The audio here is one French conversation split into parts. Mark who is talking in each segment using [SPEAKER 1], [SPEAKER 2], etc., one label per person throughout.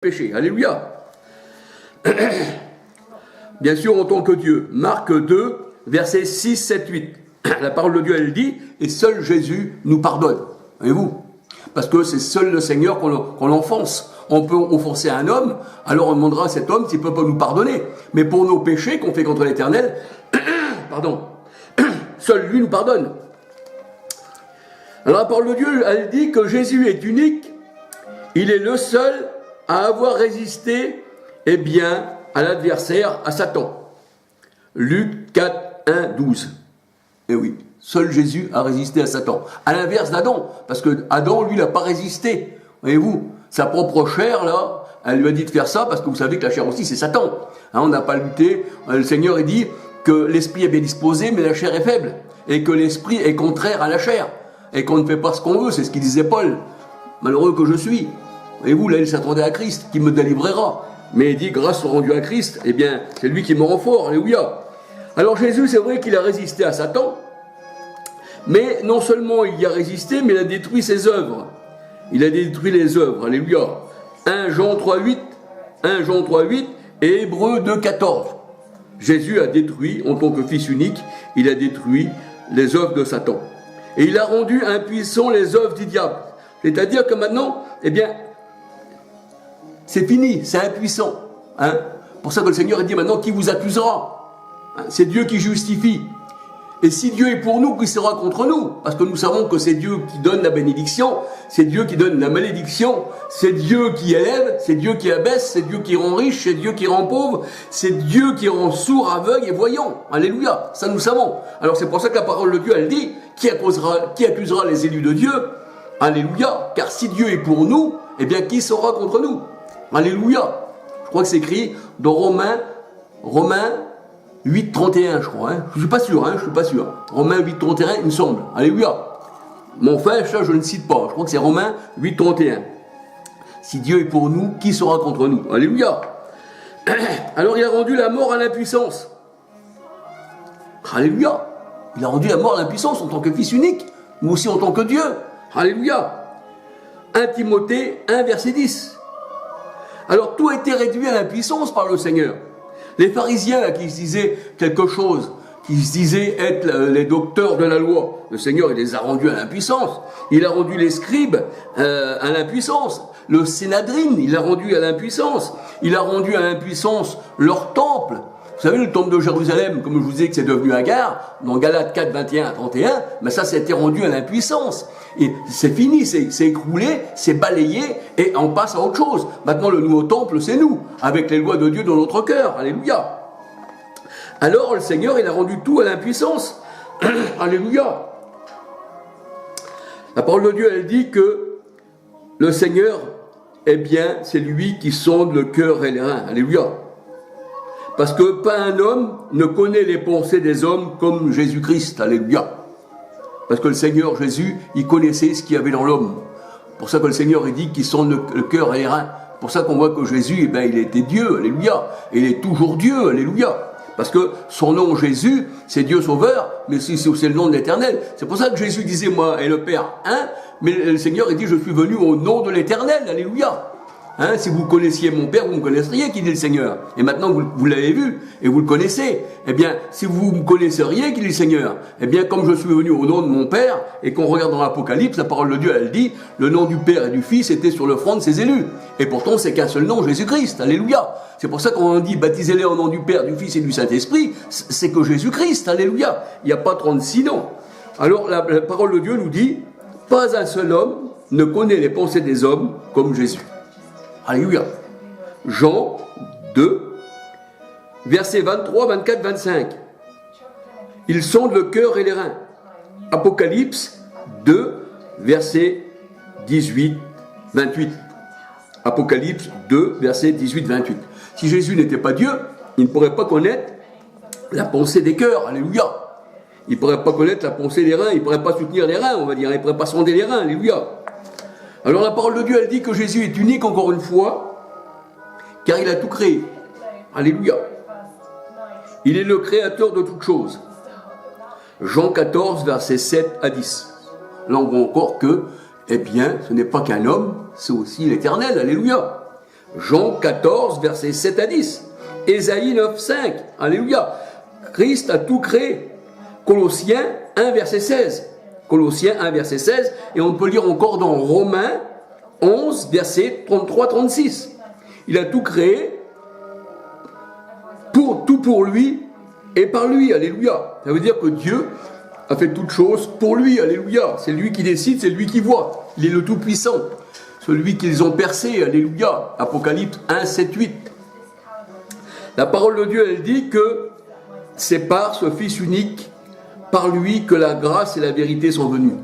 [SPEAKER 1] péché. Alléluia. Bien sûr, en tant que Dieu. Marc 2, versets 6, 7, 8. La parole de Dieu, elle dit, et seul Jésus nous pardonne. Voyez-vous? Parce que c'est seul le Seigneur qu'on l'enfonce. On peut offenser un homme, alors on demandera à cet homme s'il ne peut pas nous pardonner. Mais pour nos péchés qu'on fait contre l'Éternel, pardon, seul lui nous pardonne. Alors la parole de Dieu, elle dit que Jésus est unique, il est le seul à avoir résisté, eh bien, à l'adversaire, à Satan. Luc 4, 1, 12. Eh oui, seul Jésus a résisté à Satan. À l'inverse d'Adam, parce que Adam, lui, n'a pas résisté. Voyez-vous, sa propre chair, là, elle lui a dit de faire ça, parce que vous savez que la chair aussi, c'est Satan. Hein, on n'a pas lutté. Le Seigneur, il dit que l'esprit est bien disposé, mais la chair est faible. Et que l'esprit est contraire à la chair. Et qu'on ne fait pas ce qu'on veut, c'est ce qu'il disait Paul. Malheureux que je suis. Voyez-vous, là, il s'attendait à Christ, qui me délivrera. Mais il dit, grâce rendue à Christ, eh bien, c'est lui qui me rend fort. Alléluia. Alors Jésus, c'est vrai qu'il a résisté à Satan, mais non seulement il y a résisté, mais il a détruit ses œuvres. Il a détruit les œuvres. Alléluia. 1 Jean 3, 8, 1 Jean 3, 8 et Hébreux 2, 14. Jésus a détruit, en tant que Fils unique, il a détruit les œuvres de Satan. Et il a rendu impuissants les œuvres du diable. C'est-à-dire que maintenant, eh bien, c'est fini, c'est impuissant. Hein? Pour ça que le Seigneur dit maintenant, qui vous accusera? Hein? C'est Dieu qui justifie. Et si Dieu est pour nous, qui sera contre nous? Parce que nous savons que c'est Dieu qui donne la bénédiction, c'est Dieu qui donne la malédiction, c'est Dieu qui élève, c'est Dieu qui abaisse, c'est Dieu qui rend riche, c'est Dieu qui rend pauvre, c'est Dieu qui rend sourd, aveugle et voyant. Alléluia, ça nous savons. Alors c'est pour ça que la parole de Dieu, elle dit, qui accusera les élus de Dieu? Alléluia, car si Dieu est pour nous, eh bien qui sera contre nous? Alléluia. Je crois que c'est écrit dans Romains 8, 31, je crois. Hein. Je ne suis pas sûr, Romains 8, 31, il me semble. Alléluia. Mon frère, ça, je ne cite pas. Je crois que c'est Romains 8, 31. Si Dieu est pour nous, qui sera contre nous? Alléluia. Alors, il a rendu la mort à l'impuissance. Alléluia. Il a rendu la mort à l'impuissance en tant que Fils unique, mais aussi en tant que Dieu. Alléluia. 1 Timothée 1, verset 10. Alors, tout a été réduit à l'impuissance par le Seigneur. Les pharisiens là, qui se disaient quelque chose, qui se disaient être les docteurs de la loi, le Seigneur il les a rendus à l'impuissance. Il a rendu les scribes à l'impuissance. Le Sénadrine, il a rendu à l'impuissance. Il a rendu à l'impuissance leur temple. Vous savez, le temple de Jérusalem, comme je vous disais que c'est devenu hagard, dans Galates 4, 21 à 31, mais ça été rendu à l'impuissance. Et c'est fini, c'est écroulé, c'est balayé, et on passe à autre chose. Maintenant, le nouveau temple, c'est nous, avec les lois de Dieu dans notre cœur. Alléluia. Alors, le Seigneur, il a rendu tout à l'impuissance. Alléluia. La parole de Dieu, elle dit que le Seigneur, eh bien, c'est lui qui sonde le cœur et les reins. Alléluia. Parce que pas un homme ne connaît les pensées des hommes comme Jésus-Christ. Alléluia. Parce que le Seigneur Jésus, il connaissait ce qu'il y avait dans l'homme. Pour ça que le Seigneur, il dit qu'il sonde le cœur et les reins. Pour ça qu'on voit que Jésus, eh ben, il était Dieu. Alléluia. Et il est toujours Dieu. Alléluia. Parce que son nom Jésus, c'est Dieu Sauveur, mais c'est aussi le nom de l'Éternel. C'est pour ça que Jésus disait, moi et le Père, un, mais le Seigneur, il dit, je suis venu au nom de l'Éternel. Alléluia. Hein, si vous connaissiez mon Père, vous me connaisseriez, qui dit le Seigneur. Et maintenant, vous l'avez vu, et vous le connaissez. Eh bien, si vous me connaisseriez, qui dit le Seigneur, eh bien, comme je suis venu au nom de mon Père, et qu'on regarde dans l'Apocalypse, la parole de Dieu, elle dit, le nom du Père et du Fils était sur le front de ses élus. Et pourtant, c'est qu'un seul nom, Jésus-Christ. Alléluia. C'est pour ça qu'on dit, baptisez-les au nom du Père, du Fils et du Saint-Esprit. C'est que Jésus-Christ. Alléluia. Il n'y a pas 36 noms. Alors, la parole de Dieu nous dit, pas un seul homme ne connaît les pensées des hommes comme Jésus. Alléluia. Jean 2, versets 23, 24, 25. Il sonde le cœur et les reins. Apocalypse 2, versets 18, 28. Apocalypse 2, versets 18, 28. Si Jésus n'était pas Dieu, il ne pourrait pas connaître la pensée des cœurs. Alléluia. Il ne pourrait pas connaître la pensée des reins. Il ne pourrait pas soutenir les reins, on va dire. Il ne pourrait pas sonder les reins. Alléluia. Alors la parole de Dieu, elle dit que Jésus est unique encore une fois, car il a tout créé. Alléluia. Il est le créateur de toutes choses. Jean 14, versets 7 à 10. Là on voit encore que, eh bien, ce n'est pas qu'un homme, c'est aussi l'Éternel. Alléluia. Jean 14, versets 7 à 10. Ésaïe 9, 5. Alléluia. Christ a tout créé. Colossiens 1, verset 16. Colossiens 1, verset 16. Et on peut lire encore dans Romains 11, verset 33-36. Il a tout créé, tout pour lui et par lui. Alléluia. Ça veut dire que Dieu a fait toutes choses pour lui. Alléluia. C'est lui qui décide, c'est lui qui voit. Il est le Tout-Puissant. Celui qu'ils ont percé. Alléluia. Apocalypse 1, 7, 8. La parole de Dieu, elle dit que c'est par ce Fils unique, par lui, que la grâce et la vérité sont venues.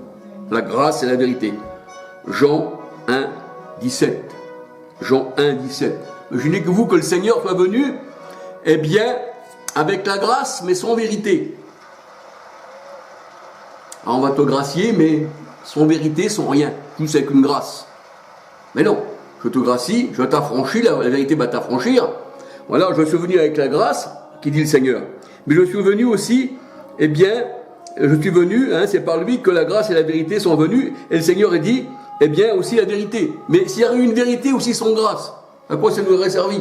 [SPEAKER 1] La grâce et la vérité. Jean 1, 17. Jean 1, 17. Imaginez que vous, que le Seigneur soit venu, eh bien, avec la grâce, mais sans vérité. Alors, on va te gracier, mais sans vérité, sans rien. Juste avec une grâce. Mais non, je te gracie, je t'affranchis, la vérité va t'affranchir. Voilà, je suis venu avec la grâce, qui dit le Seigneur. Mais je suis venu aussi, eh bien, je suis venu, c'est par lui que la grâce et la vérité sont venues. Et le Seigneur a dit, eh bien, aussi la vérité. Mais s'il y a eu une vérité aussi sans grâce, à quoi ça nous aurait servi?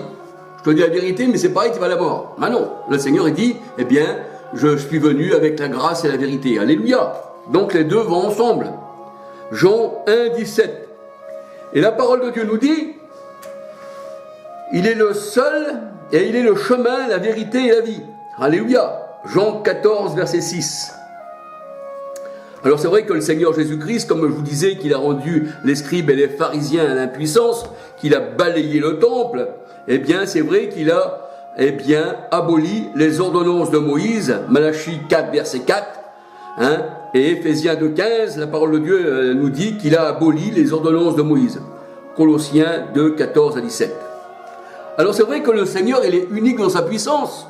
[SPEAKER 1] Je te dis la vérité, mais c'est pareil, tu vas à la mort. Ah non, le Seigneur a dit, eh bien, je suis venu avec la grâce et la vérité. Alléluia. Donc les deux vont ensemble. Jean 1, 17. Et la parole de Dieu nous dit, il est le seul et il est le chemin, la vérité et la vie. Alléluia. Jean 14, verset 6. Alors c'est vrai que le Seigneur Jésus-Christ, comme je vous disais, qu'il a rendu les scribes et les pharisiens à l'impuissance, qu'il a balayé le temple, eh bien c'est vrai qu'il a aboli les ordonnances de Moïse, Malachie 4, verset 4, et Éphésiens 2, 15, la parole de Dieu nous dit qu'il a aboli les ordonnances de Moïse. Colossiens 2, 14 à 17. Alors c'est vrai que le Seigneur, il est unique dans sa puissance.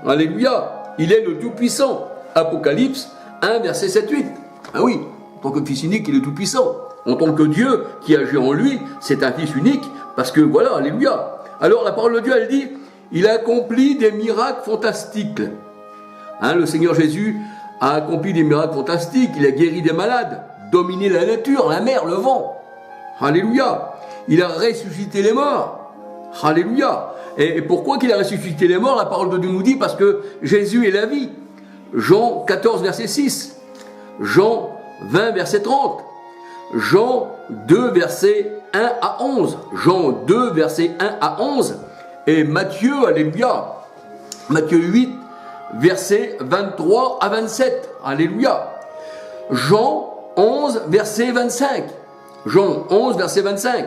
[SPEAKER 1] Alléluia. Il est le Tout-Puissant. Apocalypse 1, verset 7, 8. Ah oui, en tant que Fils unique, il est tout-puissant. En tant que Dieu qui agit en lui, c'est un Fils unique, parce que voilà, alléluia. Alors la parole de Dieu, elle dit, il a accompli des miracles fantastiques. Le Seigneur Jésus a accompli des miracles fantastiques, il a guéri des malades, dominé la nature, la mer, le vent. Alléluia. Il a ressuscité les morts. Alléluia. Et pourquoi qu'il a ressuscité les morts? La parole de Dieu nous dit, parce que Jésus est la vie. Jean 14, verset 6, Jean 20, verset 30, Jean 2, verset 1 à 11, Jean 2, verset 1 à 11, et Matthieu, alléluia, Matthieu 8, verset 23 à 27, alléluia, Jean 11, verset 25, Jean 11, verset 25.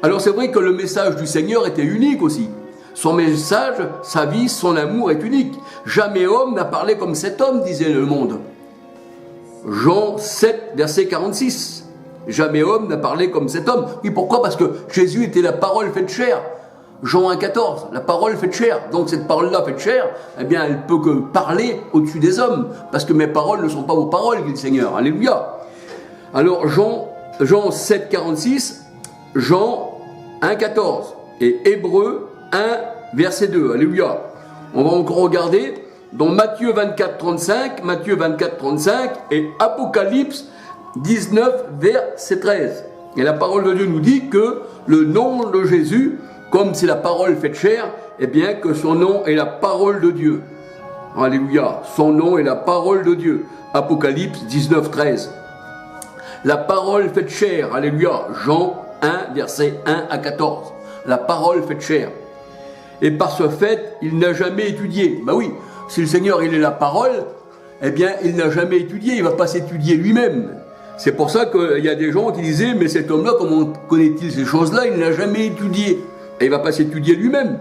[SPEAKER 1] Alors c'est vrai que le message du Seigneur était unique aussi. Son message, sa vie, son amour est unique. Jamais homme n'a parlé comme cet homme, disait le monde. Jean 7, verset 46. Jamais homme n'a parlé comme cet homme. Oui, pourquoi? Parce que Jésus était la parole faite chair. Jean 1, 14, la parole faite chair. Donc cette parole-là faite chair, eh bien, elle peut que parler au-dessus des hommes. Parce que mes paroles ne sont pas vos paroles, dit le Seigneur. Alléluia. Alors Jean 7, 46, Jean 1, 14 et Hébreux 1, verset 2, alléluia. On va encore regarder dans Matthieu 24, 35, Matthieu 24, 35 et Apocalypse 19, verset 13. Et la parole de Dieu nous dit que le nom de Jésus, comme c'est la parole faite chair, eh bien que son nom est la parole de Dieu. Alléluia. Son nom est la parole de Dieu. Apocalypse 19, 13. La parole faite chair, alléluia. Jean 1, verset 1 à 14. La parole faite chair. Et par ce fait, il n'a jamais étudié. Ben oui, si le Seigneur, il est la parole, eh bien, il n'a jamais étudié, il ne va pas s'étudier lui-même. C'est pour ça qu'il y a des gens qui disaient, mais cet homme-là, comment connaît-il ces choses-là? Il n'a jamais étudié. Et il ne va pas s'étudier lui-même.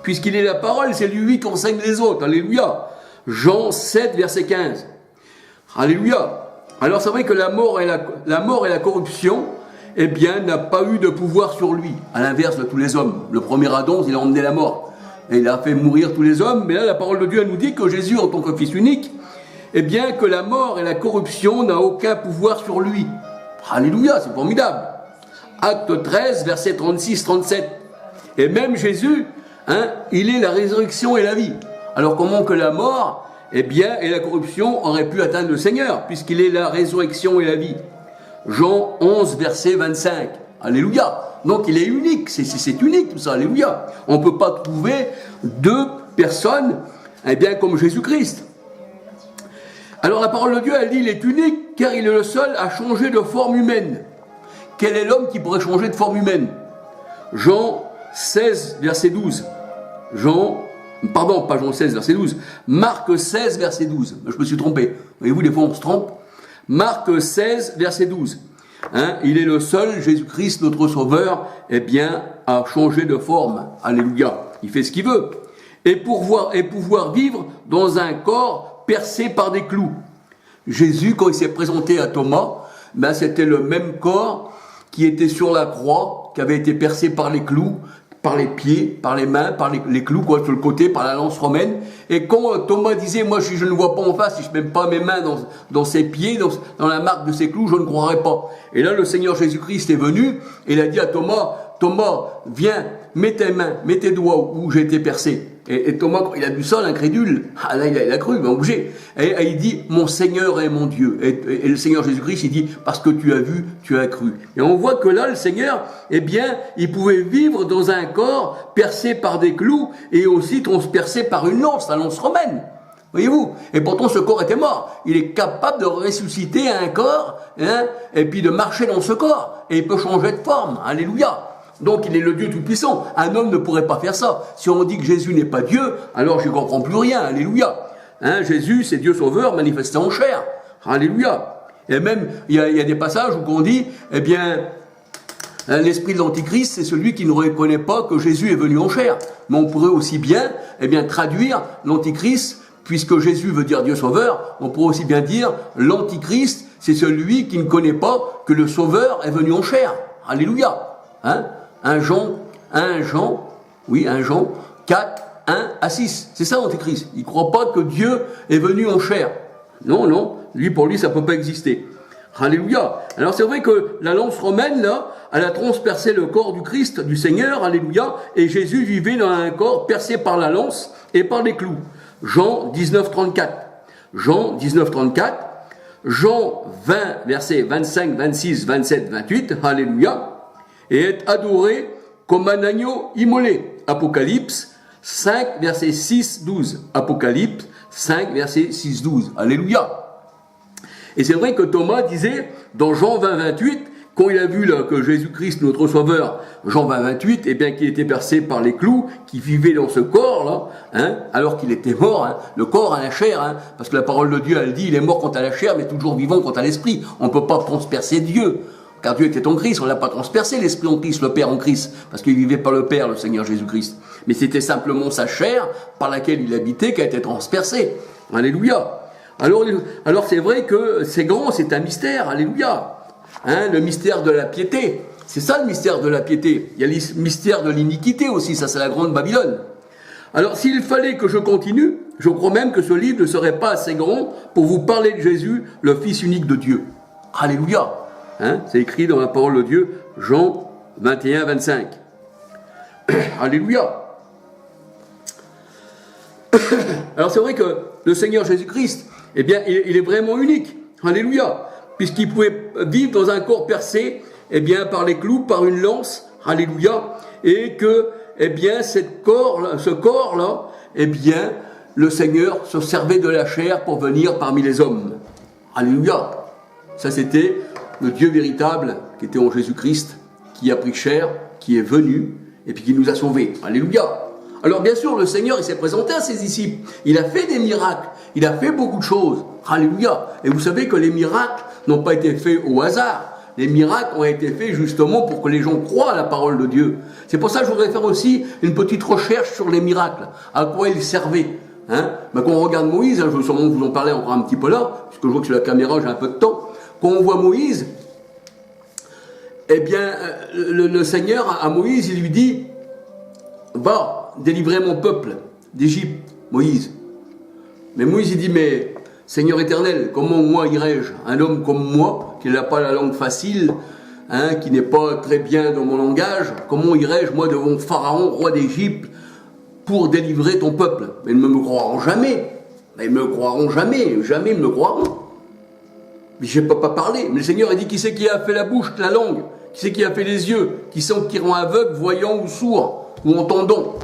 [SPEAKER 1] Puisqu'il est la parole, c'est lui qui enseigne les autres. Alléluia. Jean 7, verset 15. Alléluia. Alors c'est vrai que la mort et la corruption, eh bien, n'a pas eu de pouvoir sur lui, à l'inverse de tous les hommes. Le premier Adam, il a emmené la mort. Et il a fait mourir tous les hommes. Mais là, la parole de Dieu, elle nous dit que Jésus, en tant que Fils unique, eh bien, que la mort et la corruption n'ont aucun pouvoir sur lui. Alléluia, c'est formidable. Acte 13, verset 36, 37. Et même Jésus, il est la résurrection et la vie. Alors comment que la mort, eh bien, et la corruption auraient pu atteindre le Seigneur, puisqu'il est la résurrection et la vie. Jean 11, verset 25. Alléluia. Donc il est unique, c'est unique tout ça, alléluia. On ne peut pas trouver deux personnes comme Jésus-Christ. Alors la parole de Dieu, elle dit, il est unique car il est le seul à changer de forme humaine. Quel est l'homme qui pourrait changer de forme humaine? Jean 16, verset 12. Pas Jean 16, verset 12. Marc 16, verset 12. Je me suis trompé. Voyez-vous, des fois on se trompe. Marc 16, verset 12. Il est le seul, Jésus-Christ, notre Sauveur, à changer de forme. Alléluia. Il fait ce qu'il veut. Et pouvoir vivre dans un corps percé par des clous. Jésus, quand il s'est présenté à Thomas, c'était le même corps qui était sur la croix, qui avait été percé par les clous, par les pieds, par les mains, par les clous, sur le côté, par la lance romaine. Et quand Thomas disait, moi si je ne vois pas en face, si je ne mets pas mes mains dans ses pieds, dans la marque de ses clous, je ne croirai pas. Et là, le Seigneur Jésus-Christ est venu, et il a dit à Thomas, viens, mets tes mains, mets tes doigts où j'ai été percé. Et Thomas, quand il a vu ça, l'incrédule, là il a cru, il va bouger. Et il dit, mon Seigneur est mon Dieu. Et le Seigneur Jésus-Christ, il dit, parce que tu as vu, tu as cru. Et on voit que là, le Seigneur, il pouvait vivre dans un corps percé par des clous et aussi transpercé par une lance, la lance romaine. Voyez-vous? Et pourtant, ce corps était mort. Il est capable de ressusciter un corps, et puis de marcher dans ce corps. Et il peut changer de forme. Alléluia. Donc il est le Dieu tout-puissant. Un homme ne pourrait pas faire ça. Si on dit que Jésus n'est pas Dieu, alors je ne comprends plus rien. Alléluia. Jésus, c'est Dieu sauveur manifesté en chair. Alléluia. Et même, il y a des passages où on dit, l'esprit de l'Antichrist, c'est celui qui ne reconnaît pas que Jésus est venu en chair. Mais on pourrait aussi bien, traduire l'Antichrist, puisque Jésus veut dire Dieu sauveur, on pourrait aussi bien dire l'Antichrist, c'est celui qui ne connaît pas que le Sauveur est venu en chair. Alléluia. 1 Jean 4, 1 à 6. C'est ça l'Antéchrist. Il ne croit pas que Dieu est venu en chair. Non. Pour lui, ça ne peut pas exister. Alléluia. Alors c'est vrai que la lance romaine, là, elle a transpercé le corps du Christ, du Seigneur, alléluia, et Jésus vivait dans un corps percé par la lance et par les clous. Jean 19, 34. Jean 20, versets 25, 26, 27, 28. Alléluia. Et être adoré comme un agneau immolé. Apocalypse 5, verset 6, 12. Apocalypse 5, verset 6, 12. Alléluia. Et c'est vrai que Thomas disait, dans Jean 20, 28, quand il a vu là, que Jésus-Christ, notre Sauveur, Jean 20, 28, qu'il était percé par les clous, qu'il vivait dans ce corps, là, alors qu'il était mort, le corps à la chair, parce que la parole de Dieu, elle dit, il est mort quant à la chair, mais toujours vivant quant à l'esprit. On ne peut pas transpercer Dieu. Car Dieu était en Christ, on ne l'a pas transpercé, l'Esprit en Christ, le Père en Christ, parce qu'il vivait par le Père, le Seigneur Jésus-Christ. Mais c'était simplement sa chair, par laquelle il habitait, qui a été transpercée. Alléluia. Alors c'est vrai que c'est grand, c'est un mystère, alléluia. Le mystère de la piété, c'est ça le mystère de la piété. Il y a le mystère de l'iniquité aussi, ça c'est la grande Babylone. Alors s'il fallait que je continue, je crois même que ce livre ne serait pas assez grand pour vous parler de Jésus, le Fils unique de Dieu. Alléluia. C'est écrit dans la parole de Dieu, Jean 21, 25. Alléluia. Alors c'est vrai que le Seigneur Jésus-Christ, il est vraiment unique. Alléluia. Puisqu'il pouvait vivre dans un corps percé, par les clous, par une lance. Alléluia. Et que, ce corps-là, le Seigneur se servait de la chair pour venir parmi les hommes. Alléluia. Ça c'était le Dieu véritable qui était en Jésus-Christ, qui a pris chair, qui est venu, et puis qui nous a sauvés. Alléluia. Alors bien sûr, le Seigneur, il s'est présenté à ses disciples. Il a fait des miracles. Il a fait beaucoup de choses. Alléluia. Et vous savez que les miracles n'ont pas été faits au hasard. Les miracles ont été faits justement pour que les gens croient à la parole de Dieu. C'est pour ça que je voudrais faire aussi une petite recherche sur les miracles. À quoi ils servaient. Quand on regarde Moïse, je vais sûrement vous en parler encore un petit peu là, puisque je vois que sur la caméra, j'ai un peu de temps. Quand on voit Moïse, le Seigneur à Moïse, il lui dit, va délivrer mon peuple d'Égypte, Moïse. Mais Moïse, il dit, mais Seigneur éternel, comment moi irai-je? Un homme comme moi, qui n'a pas la langue facile, qui n'est pas très bien dans mon langage, comment irai-je moi devant Pharaon, roi d'Égypte, pour délivrer ton peuple? Mais ils ne me croiront jamais. Ils ne me croiront jamais. Jamais ils me croiront. Mais je ne peux pas parler. Mais le Seigneur a dit, qui c'est qui a fait la bouche, la langue? Qui c'est qui a fait les yeux? Qui sont qui rend aveugles, voyants ou sourds ou entendants?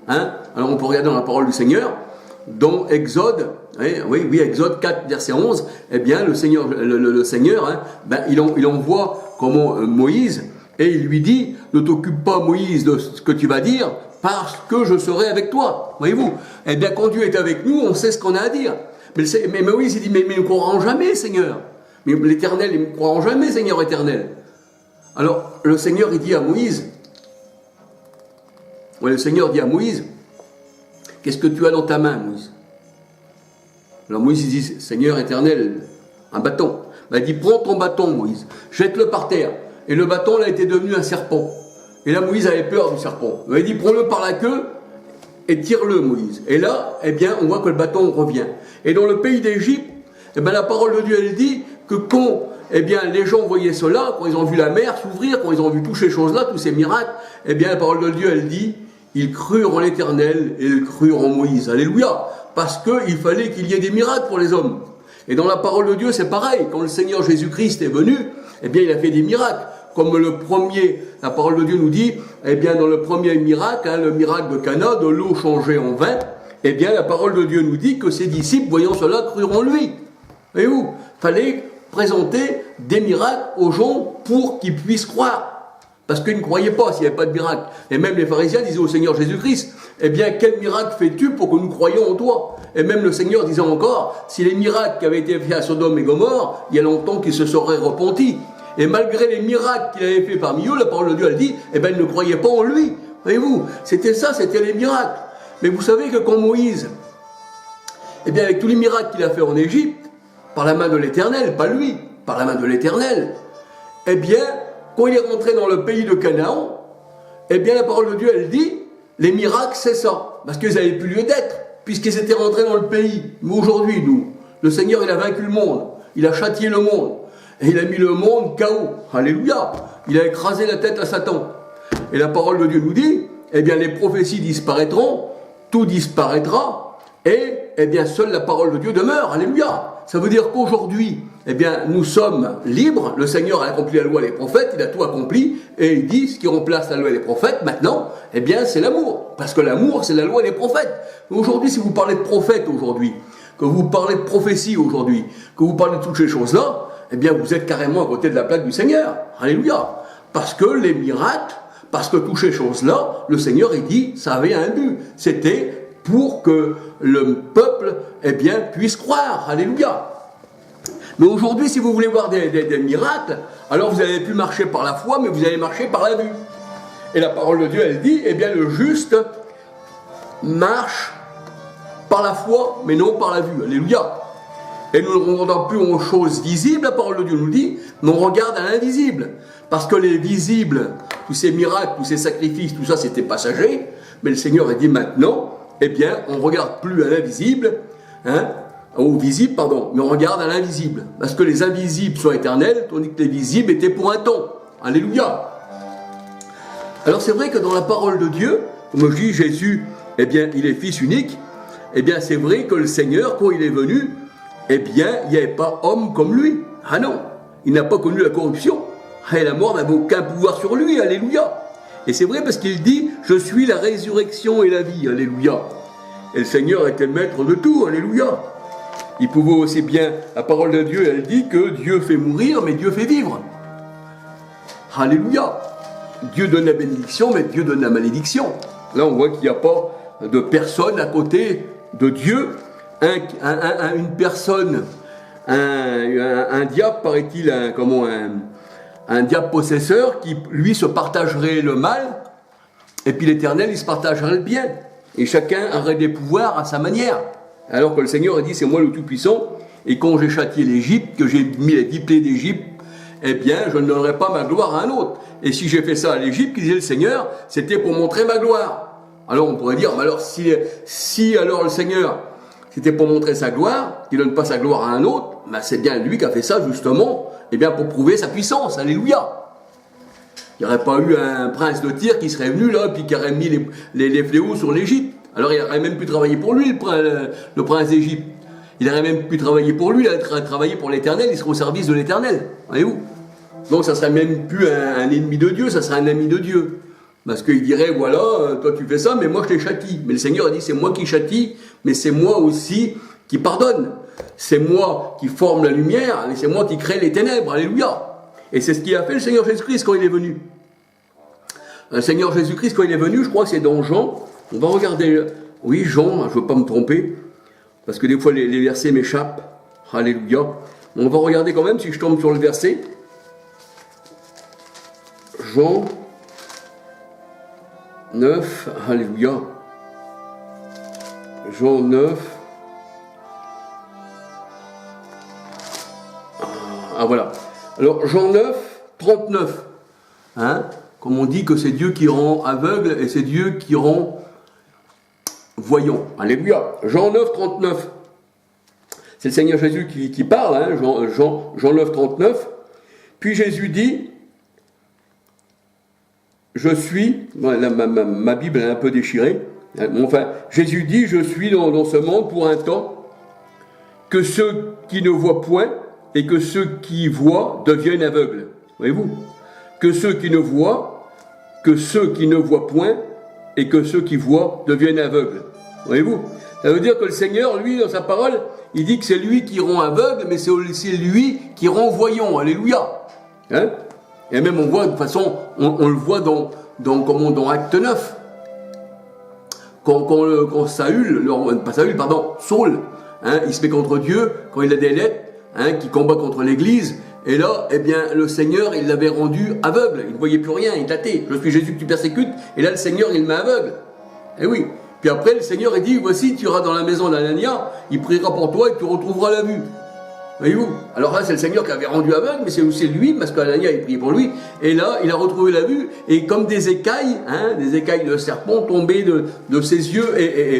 [SPEAKER 1] Hein? Alors on peut regarder dans la parole du Seigneur, dans Exode, oui, Exode 4, verset 11, eh bien le Seigneur, hein, il envoie comment Moïse, et il lui dit, ne t'occupe pas Moïse de ce que tu vas dire, parce que je serai avec toi. Voyez-vous? Eh bien quand Dieu est avec nous, on sait ce qu'on a à dire. Mais Moïse il dit, mais ils ne croiront jamais, Seigneur. Mais l'Éternel, ils ne croiront jamais, Seigneur éternel. Alors le Seigneur il dit à Moïse, le Seigneur dit à Moïse, qu'est-ce que tu as dans ta main, Moïse? Alors Moïse il dit, Seigneur éternel, un bâton. Il dit, prends ton bâton, Moïse, jette-le par terre. Et le bâton là était devenu un serpent. Et là Moïse avait peur du serpent. Il dit, prends-le par la queue et tire-le, Moïse. Et là, eh bien, on voit que le bâton revient. Et dans le pays d'Égypte, eh bien, la parole de Dieu, elle dit que quand eh bien, les gens voyaient cela, quand ils ont vu la mer s'ouvrir, quand ils ont vu toutes ces choses-là, tous ces miracles, eh bien, la parole de Dieu, elle dit, ils crurent en l'Éternel et ils crurent en Moïse. Alléluia! Parce qu'il fallait qu'il y ait des miracles pour les hommes. Et dans la parole de Dieu, c'est pareil. Quand le Seigneur Jésus-Christ est venu, eh bien, il a fait des miracles. Comme le premier, la parole de Dieu nous dit, eh bien, dans le premier miracle, le miracle de Cana, de l'eau changée en vin, eh bien, la parole de Dieu nous dit que ses disciples, voyant cela, crurent en lui. Voyez-vous? Fallait présenter des miracles aux gens pour qu'ils puissent croire. Parce qu'ils ne croyaient pas s'il n'y avait pas de miracle. Et même les pharisiens disaient au Seigneur Jésus-Christ, eh bien, quel miracle fais-tu pour que nous croyions en toi? Et même le Seigneur disait encore, si les miracles qui avaient été faits à Sodome et Gomorrhe, il y a longtemps qu'ils se seraient repentis. Et malgré les miracles qu'il avait fait parmi eux, la parole de Dieu, elle dit, eh bien, ils ne croyaient pas en lui. Voyez-vous, c'était ça, c'était les miracles. Mais vous savez que quand Moïse, eh bien, avec tous les miracles qu'il a fait en Égypte, par la main de l'Éternel, pas lui, par la main de l'Éternel, eh bien, quand il est rentré dans le pays de Canaan, eh bien, la parole de Dieu, elle dit, les miracles, c'est ça. Parce qu'ils n'avaient plus lieu d'être, puisqu'ils étaient rentrés dans le pays. Mais aujourd'hui, nous, le Seigneur, il a vaincu le monde. Il a châtié le monde. Et il a mis le monde KO. Alléluia. Il a écrasé la tête à Satan. Et la parole de Dieu nous dit, eh bien, les prophéties disparaîtront, tout disparaîtra, et, eh bien, seule la parole de Dieu demeure. Alléluia. Ça veut dire qu'aujourd'hui, eh bien, nous sommes libres. Le Seigneur a accompli la loi et les prophètes, il a tout accompli, et il dit, ce qui remplace la loi et les prophètes, maintenant, eh bien, c'est l'amour. Parce que l'amour, c'est la loi et les prophètes. Aujourd'hui, si vous parlez de prophètes aujourd'hui, que vous parlez de prophétie aujourd'hui, que vous parlez de toutes ces choses-là, eh bien, vous êtes carrément à côté de la plaque du Seigneur. Alléluia. Parce que les miracles, parce que toutes ces choses-là, le Seigneur, il dit, ça avait un but. C'était pour que le peuple, eh bien, puisse croire. Alléluia. Mais aujourd'hui, si vous voulez voir des miracles, alors vous n'allez plus marcher par la foi, mais vous allez marcher par la vue. Et la parole de Dieu, elle dit, eh bien, le juste marche par la foi, mais non par la vue. Alléluia. Et nous ne regardons plus aux choses visibles, la parole de Dieu nous dit, mais on regarde à l'invisible. Parce que les visibles, tous ces miracles, tous ces sacrifices, tout ça, c'était passager. Mais le Seigneur a dit maintenant, eh bien, on ne regarde plus à l'invisible, au visible, pardon, mais on regarde à l'invisible. Parce que les invisibles sont éternels, tandis que les visibles étaient pour un temps. Alléluia. Alors c'est vrai que dans la parole de Dieu, comme je dis, Jésus, eh bien, il est fils unique. Eh bien, c'est vrai que le Seigneur, quand il est venu, eh bien, il n'y avait pas homme comme lui. Ah non, il n'a pas connu la corruption. Et la mort n'avait aucun pouvoir sur lui. Alléluia. Et c'est vrai parce qu'il dit, je suis la résurrection et la vie. Alléluia. Et le Seigneur était le maître de tout. Alléluia. Il pouvait aussi bien, la parole de Dieu, elle dit que Dieu fait mourir, mais Dieu fait vivre. Alléluia. Dieu donne la bénédiction, mais Dieu donne la malédiction. Là, on voit qu'il n'y a pas de personne à côté de Dieu. Une personne, un diable, paraît-il, un diable possesseur qui, lui, se partagerait le mal, et puis l'Éternel, il se partagerait le bien. Et chacun aurait des pouvoirs à sa manière. Alors que le Seigneur a dit, c'est moi le Tout-Puissant, et quand j'ai châtié l'Égypte, que j'ai mis les 10 plaies d'Égypte, eh bien, je ne donnerai pas ma gloire à un autre. Et si j'ai fait ça à l'Égypte, disait le Seigneur, c'était pour montrer ma gloire. Alors on pourrait dire, mais alors si alors le Seigneur, c'était pour montrer sa gloire, qu'il ne donne pas sa gloire à un autre, ben c'est bien lui qui a fait ça justement, eh bien pour prouver sa puissance. Alléluia. Il n'y aurait pas eu un prince de Tyr qui serait venu là, puis qui aurait mis les fléaux sur l'Égypte. Alors il aurait même pu travailler pour lui, le prince d'Égypte. Il aurait même pu travailler pour lui, il aurait travaillé pour l'Éternel, il serait au service de l'Éternel. Voyez-vous? Donc ça serait même plus un ennemi de Dieu, ça serait un ami de Dieu. Parce qu'il dirait, voilà, toi tu fais ça, mais moi je te châtie. Mais le Seigneur a dit, c'est moi qui châtie, mais c'est moi aussi qui pardonne. C'est moi qui forme la lumière, et c'est moi qui crée les ténèbres. Alléluia. Et c'est ce qu'il a fait le Seigneur Jésus-Christ quand il est venu. Le Seigneur Jésus-Christ, quand il est venu, je crois que c'est dans Jean. On va regarder, oui, Jean, je ne veux pas me tromper, parce que des fois les versets m'échappent. Alléluia. On va regarder quand même si je tombe sur le verset. Jean 9, alléluia. Jean 9. Ah voilà. Alors Jean 9, 39. Hein? Comme on dit que c'est Dieu qui rend aveugle et c'est Dieu qui rend voyant. Alléluia. Jean 9, 39. C'est le Seigneur Jésus qui parle, hein? Jean 9, 39. Puis Jésus dit, je suis, ma Bible est un peu déchirée, enfin, Jésus dit, je suis dans ce monde pour un temps, que ceux qui ne voient point et que ceux qui voient deviennent aveugles. Voyez-vous? Que ceux qui ne voient point et que ceux qui voient deviennent aveugles. Voyez-vous? Ça veut dire que le Seigneur, lui, dans sa parole, il dit que c'est lui qui rend aveugle, mais c'est lui qui rend voyant. Alléluia. Hein? Et même on voit, de toute façon, on le voit dans Acte 9. Quand Saül, hein, il se met contre Dieu, quand il a des lettres, hein, qui combat contre l'Église, et là, eh bien, le Seigneur, il l'avait rendu aveugle, il ne voyait plus rien, il tâtait. Je suis Jésus que tu persécutes, et là, le Seigneur, il le met aveugle. Eh oui. Puis après, le Seigneur, il dit, voici, tu iras dans la maison d'Anania, il priera pour toi et tu retrouveras la vue. Voyez-vous? Alors là, c'est le Seigneur qui avait rendu aveugle, mais c'est aussi lui, parce qu'Anania, il priait pour lui, et là, il a retrouvé la vue, et comme des écailles de serpent tombaient de ses yeux, et